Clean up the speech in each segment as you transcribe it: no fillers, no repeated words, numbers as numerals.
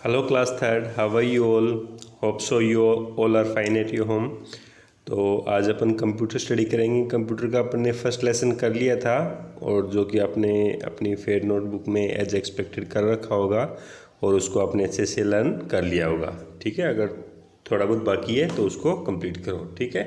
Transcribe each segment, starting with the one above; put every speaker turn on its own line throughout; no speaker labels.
Hello class third, how are you all? Hope so you all are fine at your home. तो आज अपन computer study करेंगे। Computer का अपन ने first lesson कर लिया था और जो कि आपने अपनी फेयर नोटबुक में एज एक्सपेक्टेड कर रखा होगा और उसको आपने अच्छे से लर्न कर लिया होगा। ठीक है, अगर थोड़ा बहुत बाकी है तो उसको कंप्लीट करो। ठीक है,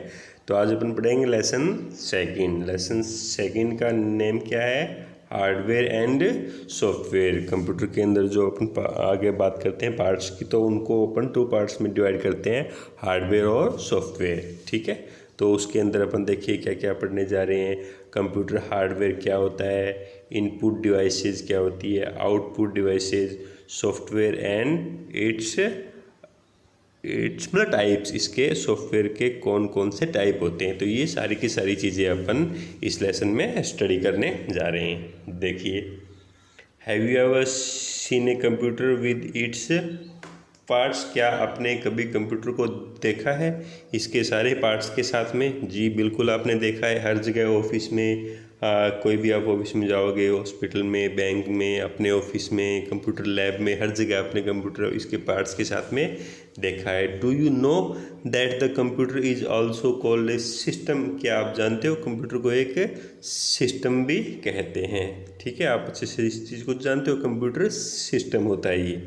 तो आज अपन पढ़ेंगे लेसन सेकंड। लेसन सेकंड का नेम क्या है? Hardware and software. कंप्यूटर के अंदर जो अपन आगे बात करते हैं पार्ट्स की, तो उनको अपन 2 पार्ट्स में डिवाइड करते हैं, हार्डवेयर और सॉफ्टवेयर। ठीक है, तो उसके अंदर अपन देखिए क्या क्या पढ़ने जा रहे हैं। कंप्यूटर हार्डवेयर क्या होता है, इनपुट डिवाइसेस क्या होती है, output devices, software and it's मतलब टाइप्स, इसके सॉफ्टवेयर के कौन कौन से टाइप होते हैं। तो ये सारी की सारी चीज़ें अपन इस लेसन में स्टडी करने जा रहे हैं। देखिए, have you ever seen a computer with its parts? क्या आपने कभी कंप्यूटर को देखा है इसके सारे पार्ट्स के साथ में? जी बिल्कुल आपने देखा है। हर जगह ऑफिस में कोई भी आप ऑफिस में जाओगे, हॉस्पिटल में, बैंक में, अपने ऑफिस में, कंप्यूटर लैब में, हर जगह आपने कंप्यूटर इसके पार्ट्स के साथ में देखा है। Do you know that the computer is also called a system? क्या आप जानते हो कंप्यूटर को एक सिस्टम भी कहते हैं? ठीक है, आप अच्छे से इस चीज़ को जानते हो, कंप्यूटर सिस्टम होता है ये।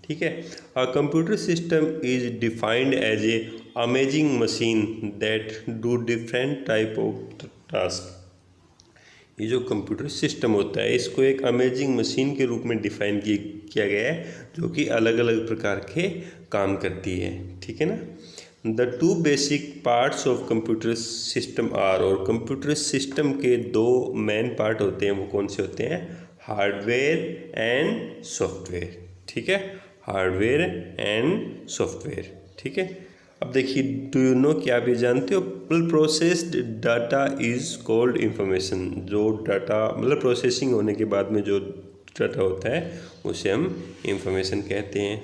ठीक है, a computer system is defined as a amazing machine that do different type of task. ये जो कंप्यूटर सिस्टम होता है इसको एक अमेजिंग मशीन के रूप में डिफाइन किया गया है, जो कि अलग अलग प्रकार के काम करती है। ठीक है ना। The 2 basic parts of computer system are, और कंप्यूटर सिस्टम के 2 मेन पार्ट होते हैं, वो कौन से होते हैं? Hardware and software. ठीक है, हार्डवेयर एंड सॉफ्टवेयर। ठीक है, अब देखिए, डू यू नो, क्या आप ये जानते हो? Processed data is called information. जो डाटा मतलब प्रोसेसिंग होने के बाद में जो डाटा होता है उसे हम इंफॉर्मेशन कहते हैं।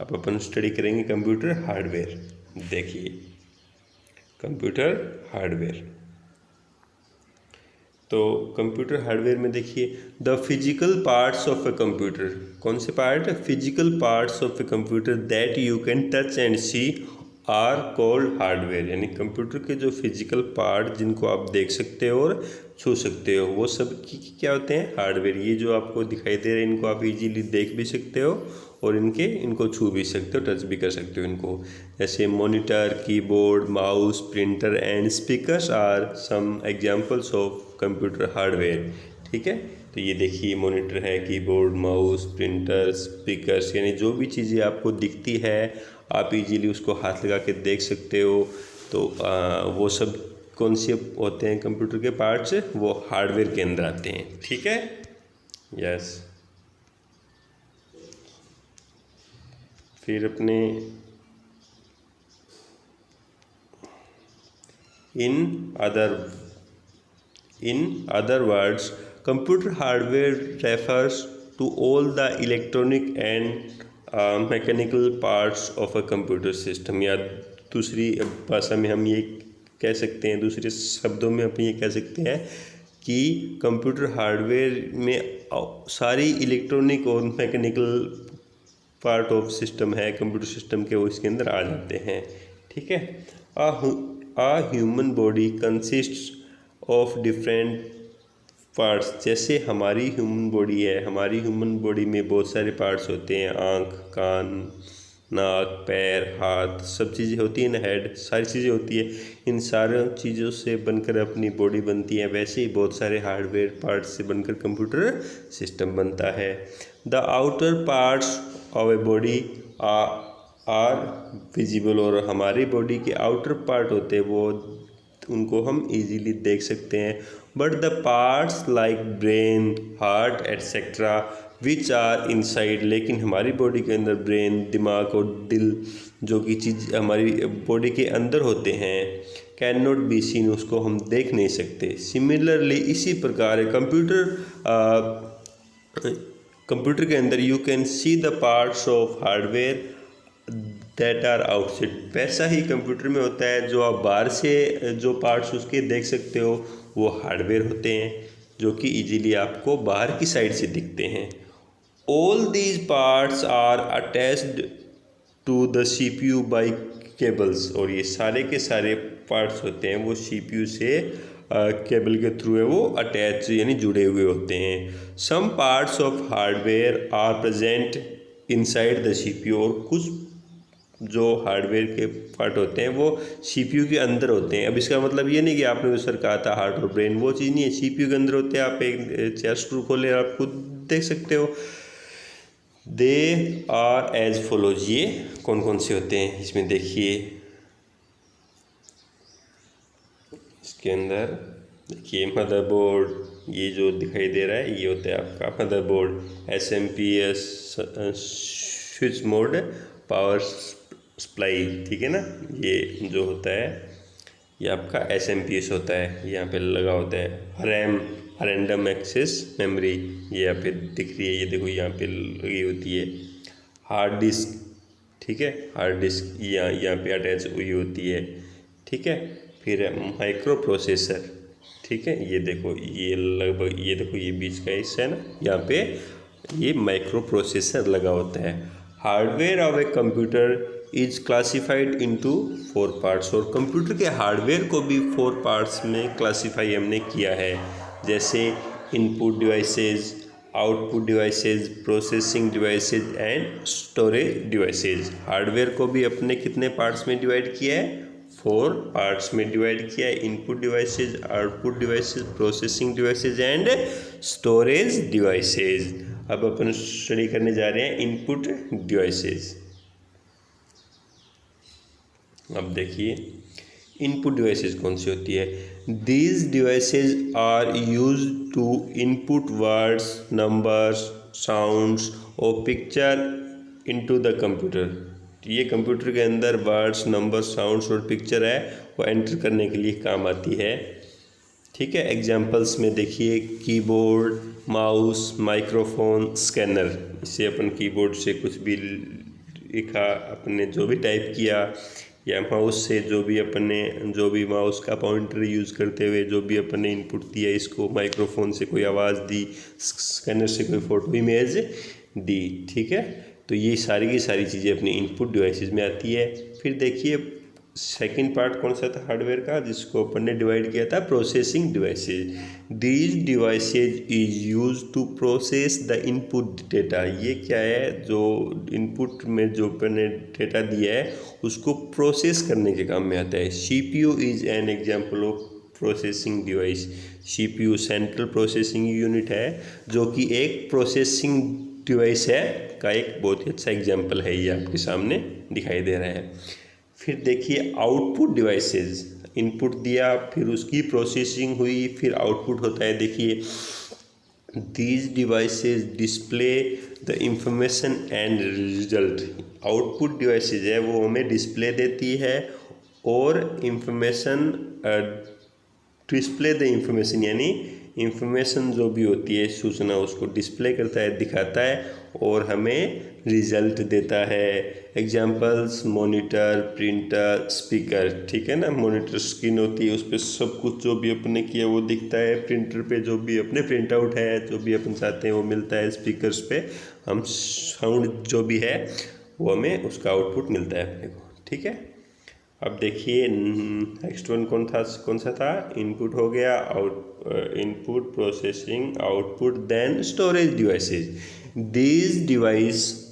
अब अपन स्टडी करेंगे कंप्यूटर हार्डवेयर। देखिए, कंप्यूटर हार्डवेयर, तो कंप्यूटर हार्डवेयर में देखिए, the physical parts of a computer. कौन से part? Physical parts of a computer that you can touch and see are called hardware. यानी कंप्यूटर के जो फिजिकल पार्ट जिनको आप देख सकते हो और छू सकते हो, वो सब क्या होते हैं? हार्डवेयर। ये जो आपको दिखाई दे रहे हैं, इनको आप इजीली देख भी सकते हो और इनको छू भी सकते हो, टच भी कर सकते हो इनको। जैसे monitor, keyboard, mouse, printer and speakers are some examples of computer hardware. ठीक है, तो ये देखिए, मॉनिटर है, कीबोर्ड, माउस, प्रिंटर, स्पीकर्स, यानी जो भी चीज़ें आपको दिखती है आप इजीली उसको हाथ लगा के देख सकते हो। तो वो सब कौन से होते हैं कंप्यूटर के पार्ट्स? वो हार्डवेयर के अंदर आते हैं। ठीक है, यस। फिर अपने in other words computer hardware refers to all the electronic and mechanical parts of a computer system. या दूसरी भाषा में हम ये कह सकते हैं, दूसरे शब्दों में अपन ये कह सकते हैं कि कंप्यूटर हार्डवेयर में सारी इलेक्ट्रॉनिक और मैकेनिकल पार्ट ऑफ सिस्टम है कंप्यूटर सिस्टम के, वो इसके अंदर आ जाते हैं। ठीक है, a human body consist of different parts. जैसे हमारी ह्यूमन बॉडी है, हमारी ह्यूमन बॉडी में बहुत सारे पार्ट्स होते हैं, आँख, कान, नाक, पैर, हाथ, सब चीज़ें होती हैं ना, हेड, सारी चीज़ें होती है। इन सारी चीज़ों से बनकर अपनी बॉडी बनती है। वैसे ही बहुत सारे हार्डवेयर पार्ट्स से बनकर कंप्यूटर सिस्टम बनता है। The outer parts of a body are visible, और हमारी बॉडी के आउटर पार्ट होते हैं वो उनको हम इजीली देख सकते हैं। But the parts like brain, heart etcetera which are inside, लेकिन हमारी बॉडी के अंदर ब्रेन, दिमाग और दिल जो कि चीज़ हमारी बॉडी के अंदर होते हैं, कैन नॉट बी सीन, उसको हम देख नहीं सकते। सिमिलरली इसी प्रकार है कंप्यूटर के अंदर you can see the parts of hardware that are outside. वैसा ही कंप्यूटर में होता है, जो आप बाहर से जो पार्ट्स उसके देख सकते हो वो हार्डवेयर होते हैं, जो कि इजीली आपको बाहर की साइड से दिखते हैं। All these parts are attached to the CPU by cables। और ये सारे के सारे पार्ट्स होते हैं वो CPU से केबल के थ्रू है वो अटैच यानी जुड़े हुए होते हैं। Some parts of hardware are present inside the CPU। और कुछ जो हार्डवेयर के पार्ट होते हैं वो CPU के अंदर होते हैं। अब इसका मतलब ये नहीं कि आपने उस सर कहा था हार्ट और ब्रेन, वो चीज़ नहीं है, CPU के अंदर होते हैं। आप एक चेस्ट स्क्रू खोले आप खुद देख सकते हो। They are as follows. ये कौन कौन से होते हैं इसमें देखिए, इसके अंदर देखिए मदरबोर्ड, ये जो दिखाई दे रहा है ये होता है आपका motherboard. SMPS switch mode power supply, ठीक है ना। ये जो होता है ये आपका SMPS होता है, यहाँ पे लगा होता है। रैम रैंडम एक्सेस मेमोरी, ये यहाँ पे दिख रही है, ये देखो यहाँ पे लगी होती है। हार्ड डिस्क, ठीक है, हार्ड डिस्क यहाँ पे अटैच हुई होती है, ठीक है। फिर माइक्रो प्रोसेसर, ठीक है, ये देखो ये लगभग ये देखो ये बीच का हिस्सा है ना, यहाँ पे ये माइक्रो प्रोसेसर लगा होता है। Hardware of a computer is classified into 4 parts. और कंप्यूटर के हार्डवेयर को भी 4 पार्ट्स में क्लासीफाई हमने किया है, जैसे input devices, output devices, processing devices and storage devices. Hardware को भी अपने कितने पार्ट्स में डिवाइड किया है? 4 पार्ट्स में डिवाइड किया है। Input devices, output devices, processing devices and storage devices. अब अपन स्टडी करने जा रहे हैं इनपुट डिवाइसेज। अब देखिए इनपुट डिवाइसेज कौन सी होती है। These devices are use to input words, numbers, sounds और पिक्चर इनटू द कंप्यूटर। ये कंप्यूटर के अंदर वर्ड्स, नंबर्स, साउंड्स और पिक्चर है वो एंटर करने के लिए काम आती है, ठीक है। एग्जाम्पल्स में देखिए कीबोर्ड, माउस, माइक्रोफोन, स्कैनर। इससे अपन कीबोर्ड से कुछ भी लिखा, अपने जो भी टाइप किया, या माउस से जो भी माउस का पॉइंटर यूज़ करते हुए जो भी अपने इनपुट दिया, इसको माइक्रोफोन से कोई आवाज़ दी, स्कैनर से कोई फ़ोटो इमेज दी, ठीक है। तो ये सारी की सारी चीज़ें अपनी इनपुट डिवाइसेस में आती है। फिर देखिए सेकंड पार्ट कौन सा था हार्डवेयर का, जिसको अपन ने डिवाइड किया था, processing devices. These devices is use to process the input data. ये क्या है, जो इनपुट में जो अपन ने डेटा दिया है उसको प्रोसेस करने के काम में आता है। CPU is an example of processing device. CPU central processing unit है, जो कि एक प्रोसेसिंग डिवाइस है का एक बहुत ही अच्छा एग्जाम्पल है, ये आपके सामने दिखाई दे रहा है। फिर देखिए आउटपुट डिवाइसेस, इनपुट दिया फिर उसकी प्रोसेसिंग हुई, फिर आउटपुट होता है। देखिए these devices display the information and result. Output devices है वो हमें डिस्प्ले देती है और इंफॉर्मेशन, डिस्प्ले द इंफॉर्मेशन यानी इंफॉर्मेशन जो भी होती है सूचना उसको डिस्प्ले करता है, दिखाता है और हमें रिजल्ट देता है। एग्जांपल्स मॉनिटर, प्रिंटर, स्पीकर, ठीक है ना। मॉनिटर स्क्रीन होती है, उस पर सब कुछ जो भी अपने किया वो दिखता है। प्रिंटर पे जो भी अपने प्रिंट आउट है, जो भी अपन चाहते हैं वो मिलता है। स्पीकर्स पे हम साउंड जो भी है वो हमें उसका आउटपुट मिलता है अपने को, ठीक है। अब देखिए नेक्स्ट वन कौन सा था, इनपुट हो गया, input, processing, output, then storage devices. These devices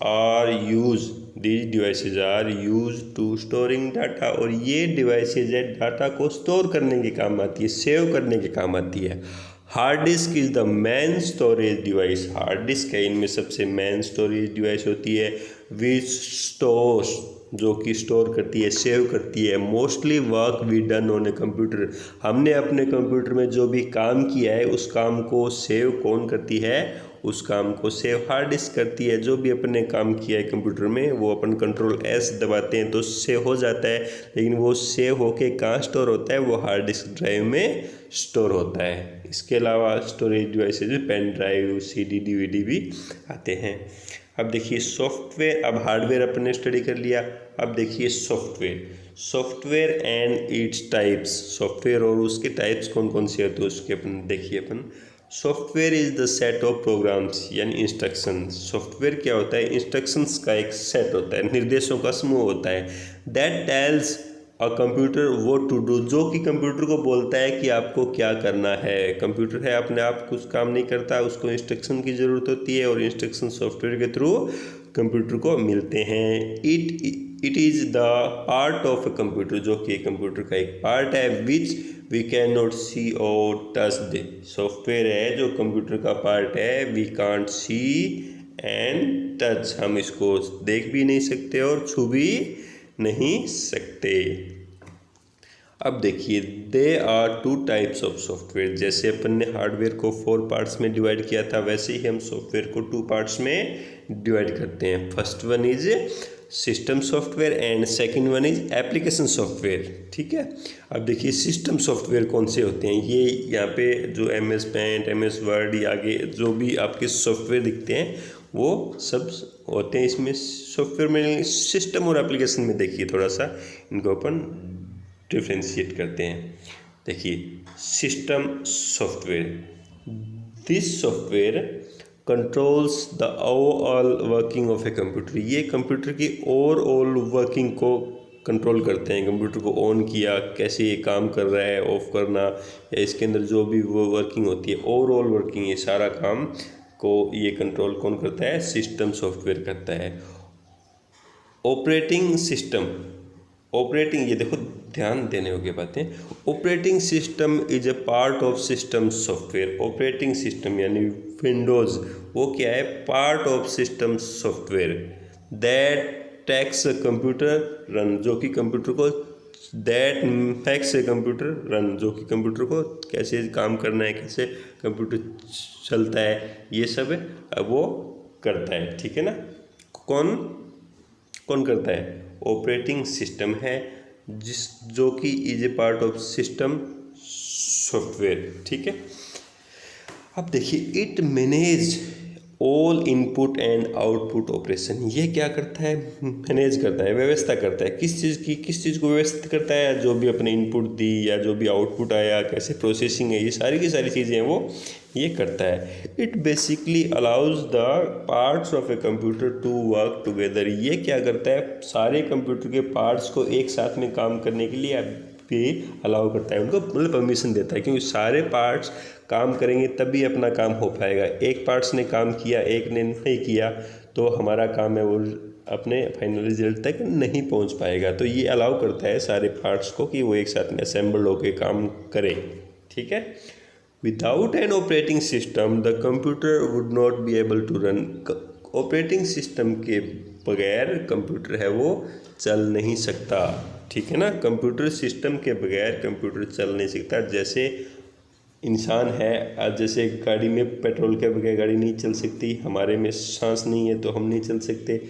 are use to storing data. और ये डिवाइसेज है डाटा को स्टोर करने के काम आती है, सेव करने के काम आती है। Hard disk is the main storage device. Hard disk है इनमें सबसे मेन स्टोरेज डिवाइस होती है, विच स्टोर्स, जो कि स्टोर करती है, सेव करती है। Mostly work we done on a computer. हमने अपने कंप्यूटर में जो भी काम किया है उस काम को सेव कौन करती है, उस काम को सेव हार्ड डिस्क करती है। जो भी अपने काम किया है कंप्यूटर में वो अपन Ctrl+S दबाते हैं तो सेव हो जाता है, लेकिन वो सेव होके कहाँ स्टोर होता है, वो हार्ड डिस्क ड्राइव में स्टोर होता है। इसके अलावा storage devices pen drive, CD, DVD भी आते हैं। अब देखिए सॉफ्टवेयर, अब हार्डवेयर अपन ने स्टडी कर लिया। अब देखिए software and its types. Software और उसके टाइप्स कौन कौन से होते हैं उसके अपन देखिए। अपन software is the set of programs यानी इंस्ट्रक्शन। सॉफ्टवेयर क्या होता है? इंस्ट्रक्शंस का एक सेट होता है, निर्देशों का समूह होता है। That tells a computer what to do, जो कि कंप्यूटर को बोलता है कि आपको क्या करना है। कंप्यूटर है अपने आप कुछ काम नहीं करता, उसको इंस्ट्रक्शन की ज़रूरत होती है और इंस्ट्रक्शन सॉफ्टवेयर के थ्रू कंप्यूटर को मिलते हैं। It is the part of a computer, जो कि कंप्यूटर का एक पार्ट है, विच वी कैन नॉट सी और टच दे। सॉफ्टवेयर है जो कंप्यूटर का पार्ट है, we can't see and touch, हम इसको देख भी नहीं सकते और छू भी नहीं सकते। अब देखिए, they are two types of software. जैसे अपन ने हार्डवेयर को 4 पार्ट्स में डिवाइड किया था, वैसे ही हम सॉफ्टवेयर को 2 पार्ट्स में डिवाइड करते हैं। First one is system software and second one is application software. ठीक है, अब देखिए सिस्टम सॉफ्टवेयर कौन से होते हैं। ये यहाँ पे जो MS पेंट, MS वर्ड, या आगे जो भी आपके सॉफ्टवेयर दिखते हैं वो सब होते हैं इसमें सॉफ्टवेयर में। सिस्टम और एप्लीकेशन में देखिए थोड़ा सा इनको अपन डिफ्रेंशिएट करते हैं। देखिए, system software, this software controls the overall working of a computer. ये कंप्यूटर की ओवरऑल वर्किंग को कंट्रोल करते हैं। कंप्यूटर को ऑन किया, कैसे ये काम कर रहा है, ऑफ करना, या इसके अंदर जो भी वो वर्किंग होती है, ओवरऑल वर्किंग, ये सारा काम को ये कंट्रोल कौन करता है? सिस्टम सॉफ्टवेयर करता है। ऑपरेटिंग सिस्टम, ऑपरेटिंग, ये देखो ध्यान देने योग्य बातें। Operating system is a part of system software. Operating system यानी विंडोज़, वो क्या है? Part of system software that takes computer run, जो कि कंप्यूटर को, that makes a computer run, जो कि कंप्यूटर को कैसे काम करना है, कैसे कंप्यूटर चलता है, ये सब वो करता है। ठीक है ना? कौन कौन करता है? ऑपरेटिंग सिस्टम है, जो कि is a part of system software. ठीक है, अब देखिए, it manage all input and output operation. ये क्या करता है? मैनेज करता है, व्यवस्था करता है। किस चीज़ को व्यवस्थित करता है? जो भी अपने इनपुट दी या जो भी आउटपुट आया, कैसे प्रोसेसिंग है, ये सारी की सारी चीज़ें हैं वो ये करता है। It basically allows the parts of a computer to work together. ये क्या करता है? सारे कंप्यूटर के पार्ट्स को एक साथ में काम करने के लिए भी अलाउ करता है, उनको मतलब परमिशन देता है, क्योंकि सारे पार्ट्स काम करेंगे तभी अपना काम हो पाएगा। एक पार्ट्स ने काम किया, एक ने नहीं किया, तो हमारा काम है वो अपने फाइनल रिजल्ट तक नहीं पहुंच पाएगा। तो ये अलाउ करता है सारे पार्ट्स को कि वो एक साथ में असेंबल होकर काम करें। ठीक है, without an operating system the computer would not be able to run. Operating system के बगैर कंप्यूटर है वो चल नहीं सकता। ठीक है ना? कंप्यूटर सिस्टम के बगैर कंप्यूटर चल नहीं सकता। जैसे इंसान है, आज जैसे गाड़ी में पेट्रोल के बगैर गाड़ी नहीं चल सकती, हमारे में सांस नहीं है तो हम नहीं चल सकते।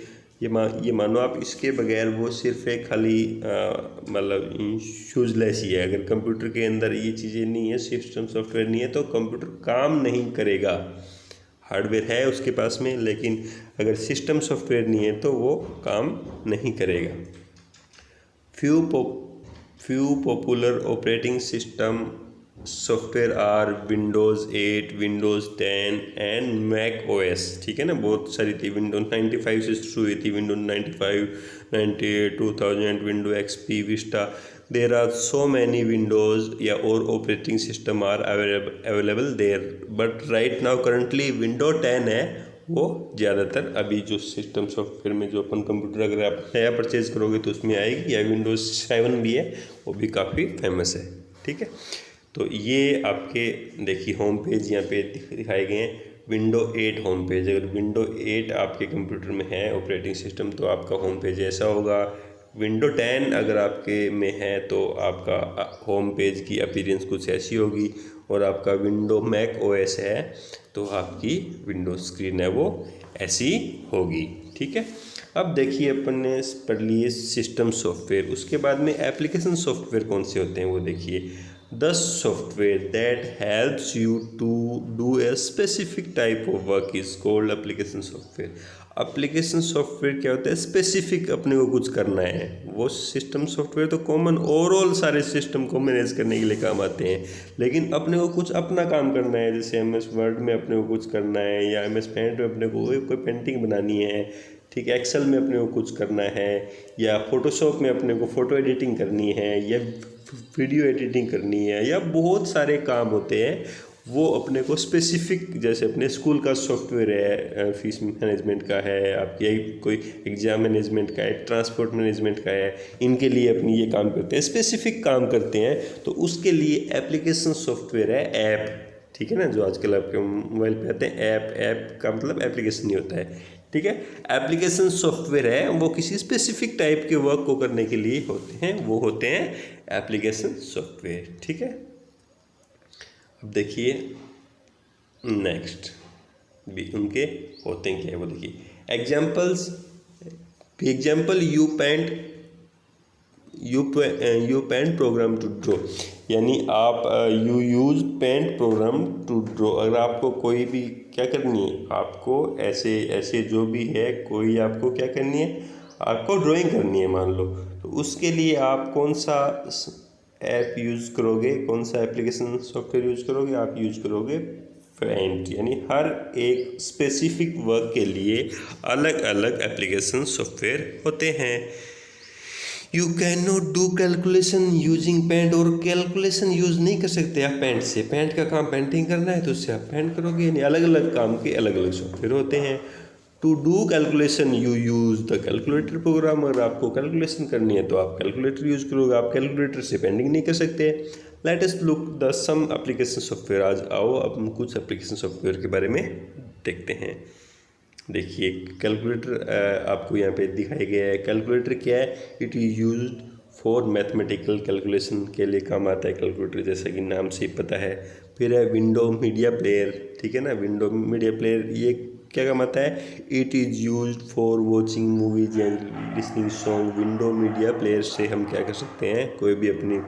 ये मानो आप इसके बगैर वो सिर्फ एक खाली मतलब यूजलेस ही है। अगर कंप्यूटर के अंदर ये चीज़ें नहीं है, सिस्टम सॉफ्टवेयर नहीं है, तो कंप्यूटर काम नहीं करेगा। हार्डवेयर है उसके पास में, लेकिन अगर सिस्टम सॉफ्टवेयर नहीं है तो वो काम नहीं करेगा। Few popular operating system software are Windows 8, Windows 10 and Mac OS। ठीक है ना? बहुत सारी थी, विंडोज 95 से शुरू हुई थी, Windows 95, 98, 2000, window XP, Vista. There are so many Windows या और operating system are available there, but right now currently window 10 है वो ज़्यादातर अभी जो सिस्टम सॉफ्टवेयर में जो अपन कंप्यूटर अगर आप नया परचेज करोगे तो उसमें आएगी, या विंडोज़ 7 भी है, वो भी काफ़ी फेमस है। ठीक है, तो ये आपके देखिए होम पेज यहाँ पे दिखाए गए हैं। विंडो 8 होम पेज, अगर विंडो 8 आपके कंप्यूटर में है ऑपरेटिंग सिस्टम तो आपका होम पेज ऐसा होगा। विंडो 10 अगर आपके में है तो आपका होम पेज की अपीयरेंस कुछ ऐसी होगी, और आपका विंडो मैक OS है तो आपकी विंडो स्क्रीन है वो ऐसी होगी। ठीक है, अब देखिए अपन ने पढ़ लिए सिस्टम सॉफ्टवेयर, उसके बाद में एप्लीकेशन सॉफ्टवेयर कौन से होते हैं वो देखिए। The software that helps you to do a specific type of work is called application software. Application software क्या होता है? स्पेसिफिक अपने को कुछ करना है। वो सिस्टम सॉफ्टवेयर तो कॉमन ओवरऑल सारे सिस्टम को मैनेज करने के लिए काम आते हैं, लेकिन अपने को कुछ अपना काम करना है, जैसे MS वर्ड में अपने को कुछ करना है, या MS पेंट में अपने को कोई पेंटिंग बनानी है, ठीक है, एक्सेल में अपने को कुछ करना है, या फोटोशॉप में अपने को फ़ोटो एडिटिंग करनी है, या वीडियो एडिटिंग करनी है, या बहुत सारे काम होते हैं वो अपने को स्पेसिफिक, जैसे अपने स्कूल का सॉफ्टवेयर है, फीस मैनेजमेंट का है, आपके कोई एग्ज़ाम मैनेजमेंट का है, ट्रांसपोर्ट मैनेजमेंट का है, इनके लिए अपनी ये काम करते हैं, स्पेसिफिक काम करते हैं, तो उसके लिए एप्लीकेशन सॉफ्टवेयर है, ऐप, ठीक है ना, जो आजकल आपके मोबाइल पे आते हैं ऐप। ऐप का मतलब एप्लीकेशन नहीं होता है, ठीक है। एप्लीकेशन सॉफ्टवेयर है वो किसी स्पेसिफिक टाइप के वर्क को करने के लिए होते हैं, वो होते हैं एप्लीकेशन सॉफ्टवेयर, ठीक है। अब देखिए नेक्स्ट भी उनके होते हैं क्या है वो देखिए। Examples, example you paint program to draw, यानी आप you use paint program to draw. अगर आपको कोई भी क्या करनी है, आपको ऐसे ऐसे जो भी है, कोई आपको क्या करनी है, आपको ड्राइंग करनी है मान लो, तो उसके लिए आप कौन सा ऐप यूज़ करोगे, कौन सा एप्लीकेशन सॉफ्टवेयर यूज़ करोगे? आप यूज़ करोगे पेंट। यानी हर एक स्पेसिफिक वर्क के लिए अलग अलग एप्लीकेशन सॉफ्टवेयर होते हैं। You can not do calculation using paint, और कैलकुलेशन यूज़ नहीं कर सकते आप पेंट से। पेंट का काम पेंटिंग करना है तो उससे आप पेंट करोगे, यानी अलग अलग काम के अलग अलग सॉफ्टवेयर होते हैं। To do calculation you use the calculator program, अगर आपको कैलकुलेशन करनी है तो आप कैलकुलेटर यूज़ करोगे, आप कैलकुलेटर से पेंटिंग नहीं कर सकते। Let us look the some application software. आज आओ अब हम कुछ एप्लीकेशन सॉफ्टवेयर के बारे में देखते हैं। देखिए कैलकुलेटर आपको यहाँ पे दिखाया गया है। कैलकुलेटर क्या है? It is used for mathematical calculation के लिए काम आता है कैलकुलेटर, जैसा कि नाम से ही पता है। फिर है विंडो मीडिया प्लेयर, ठीक है ना। विंडो मीडिया प्लेयर ये क्या काम आता है? It is used for watching movies and listening song. Window media player से हम क्या कर सकते हैं, कोई भी अपनी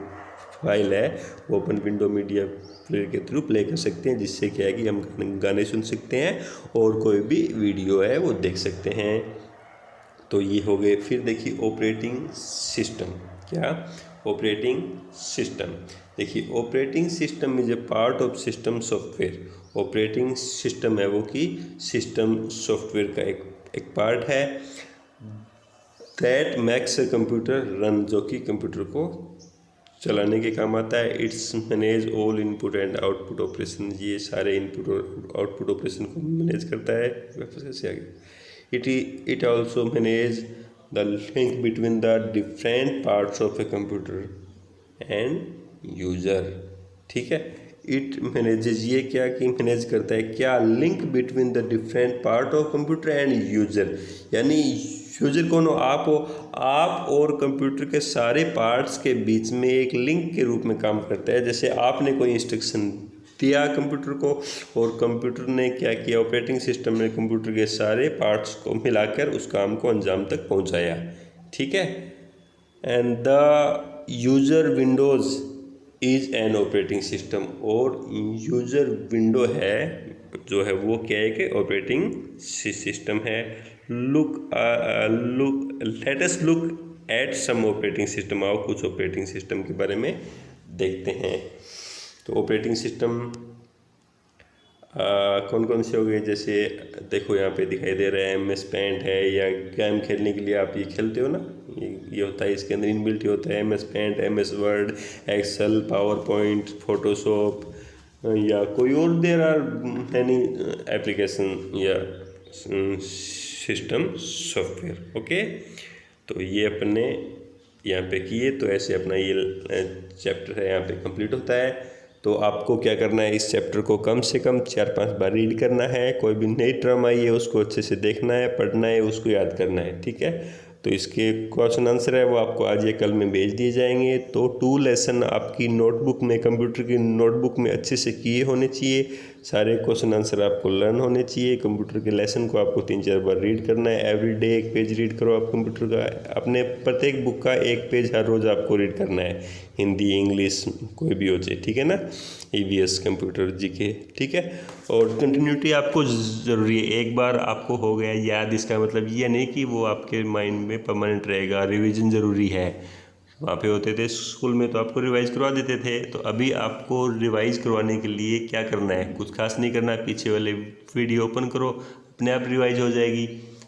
फाइल है वो अपन विंडो मीडिया प्लेयर के थ्रू प्ले कर सकते हैं, जिससे क्या है कि हम गाने सुन सकते हैं और कोई भी वीडियो है वो देख सकते हैं। तो ये हो गए। फिर देखिए ऑपरेटिंग सिस्टम। क्या? Operating system. देखिए operating system is a part of system software. Operating system है वो कि सिस्टम सॉफ्टवेयर का एक पार्ट है that makes a computer run, जो कि कंप्यूटर को चलाने के काम आता है। It's manage all input and output operation. ये सारे इनपुट और आउटपुट ऑपरेशन को मैनेज करता है। वापस कैसे आ गया? It also manage the link between the different parts of a computer and user, ठीक है। इट मैनेजेज, ये क्या कि मैनेज करता है क्या? Link between the different part of computer and user, यानी यूजर कौन हो? आप हो। आप और कंप्यूटर के सारे पार्ट्स के बीच में एक लिंक के रूप में काम करता है। जैसे आपने कोई इंस्ट्रक्शन दिया कंप्यूटर को, और कंप्यूटर ने क्या किया, ऑपरेटिंग सिस्टम ने कंप्यूटर के सारे पार्ट्स को मिलाकर उस काम को अंजाम तक पहुंचाया, ठीक है। And the user Windows is an operating system, और यूजर विंडो है जो है वो क्या है कि ऑपरेटिंग सिस्टम है। Let us look at some operating system. आओ कुछ ऑपरेटिंग सिस्टम के बारे में देखते हैं। तो ऑपरेटिंग सिस्टम कौन कौन से हो गए? जैसे देखो यहाँ पे दिखाई दे रहा है MS पेंट है, या गेम खेलने के लिए आप ये खेलते हो ना, ये होता है, इसके अंदर इनबिल्ट होता है MS paint, MS Word, Excel, PowerPoint, Photoshop, या कोई और देर आर मैनी एप्लीकेशन या सिस्टम सॉफ्टवेयर। ओके, तो ये अपने यहाँ पे किए, तो ऐसे अपना ये चैप्टर है यहाँ पे कंप्लीट होता है। तो आपको क्या करना है, इस चैप्टर को कम से कम 4-5 बार रीड करना है। कोई भी नई टर्म आई है उसको अच्छे से देखना है, पढ़ना है, उसको याद करना है, ठीक है। तो इसके क्वेश्चन आंसर है वो आपको आज या कल में भेज दिए जाएंगे। तो 2 लेसन आपकी नोटबुक में, कंप्यूटर की नोटबुक में अच्छे से किए होने चाहिए। सारे क्वेश्चन आंसर आपको लर्न होने चाहिए। कंप्यूटर के लेसन को आपको 3-4 बार रीड करना है। एवरी डे एक पेज रीड करो आप कंप्यूटर का, अपने प्रत्येक बुक का एक पेज हर रोज़ आपको रीड करना है, हिंदी इंग्लिश कोई भी हो जाए, ठीक है ना। EVS कंप्यूटर जीके, ठीक है। और कंटिन्यूटी आपको ज़रूरी है। एक बार आपको हो गया याद, इसका मतलब ये नहीं कि वो आपके माइंड में परमानेंट रहेगा। रिवीजन ज़रूरी है। वहाँ पे होते थे स्कूल में तो आपको रिवाइज़ करवा देते थे, तो अभी आपको रिवाइज़ करवाने के लिए क्या करना है, कुछ खास नहीं करना। पीछे वाले वीडियो ओपन करो, अपने आप रिवाइज़ हो जाएगी।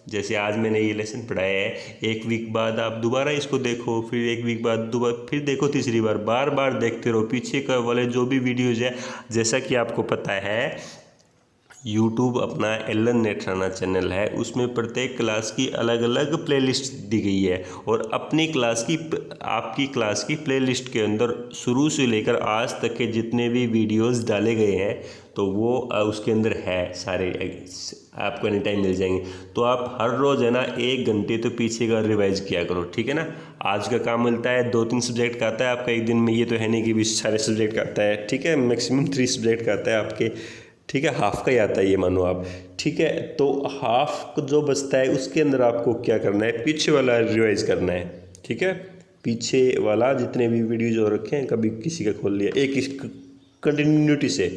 जैसे आज मैंने ये लेसन पढ़ाया है, 1 वीक बाद आप दोबारा इसको देखो, फिर 1 वीक बाद दोबारा फिर देखो, तीसरी बार, बार बार देखते रहो पीछे का वाले जो भी वीडियोज़ है। जैसा कि आपको पता है यूट्यूब अपना एलन नेट राणा चैनल है, उसमें प्रत्येक क्लास की अलग अलग प्लेलिस्ट दी गई है, और अपनी क्लास की, आपकी क्लास की प्लेलिस्ट के अंदर शुरू से लेकर आज तक के जितने भी वीडियोस डाले गए हैं तो वो उसके अंदर है सारे, आपको एनी टाइम मिल जाएंगे। तो आप हर रोज़ है ना 1 घंटे तो पीछे का रिवाइज किया करो, ठीक है ना। आज का काम मिलता है 2-3 सब्जेक्ट का आता है आपका एक दिन में, ये तो है नहीं कि भी सारे सब्जेक्ट का आता है, ठीक है। मैक्सिमम 3 सब्जेक्ट का आता है आपके, ठीक है। हाफ का ही आता है ये मानो आप, ठीक है। तो हाफ जो बचता है उसके अंदर आपको क्या करना है, पीछे वाला रिवाइज करना है, ठीक है। पीछे वाला जितने भी वीडियो जो रखे हैं, कभी किसी का खोल लिया, एक इस कंटिन्यूटी से,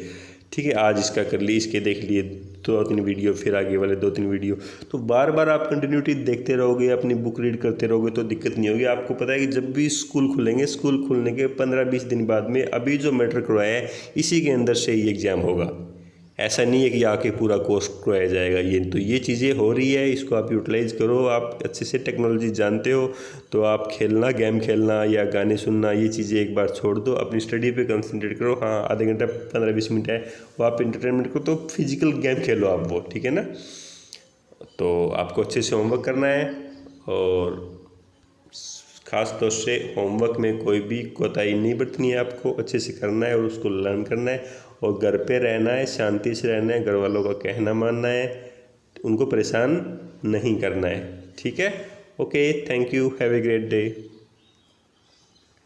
ठीक है। आज इसका कर ली, इसके देख लिए 2-3 वीडियो, फिर आगे वाले 2-3 वीडियो, तो बार बार आप कंटिन्यूटी देखते रहोगे, अपनी बुक रीड करते रहोगे तो दिक्कत नहीं होगी। आपको पता है कि जब भी स्कूल खुलेंगे, स्कूल खुलने के 15-20 दिन बाद में अभी जो मैटर करवाया है इसी के अंदर से ही एग्ज़ाम होगा। ऐसा नहीं है कि आके पूरा कोर्स करवाया जाएगा। ये चीज़ें हो रही है, इसको आप यूटिलाइज़ करो। आप अच्छे से टेक्नोलॉजी जानते हो तो आप खेलना, गेम खेलना या गाने सुनना, ये चीज़ें एक बार छोड़ दो, अपनी स्टडी पे कंसंट्रेट करो। हाँ, आधे घंटा 15-20 मिनट है वो आप इंटरटेनमेंट करो, तो फिजिकल गेम खेलो आप वो, ठीक है ना। तो आपको अच्छे से होमवर्क करना है, और ख़ास तौर से होमवर्क में कोई भी कोताही नहीं बरतनी है, आपको अच्छे से करना है और उसको लर्न करना है, और घर पे रहना है, शांति से रहना है, घर वालों का कहना मानना है, उनको परेशान नहीं करना है, ठीक है। Okay, thank you, have a great day.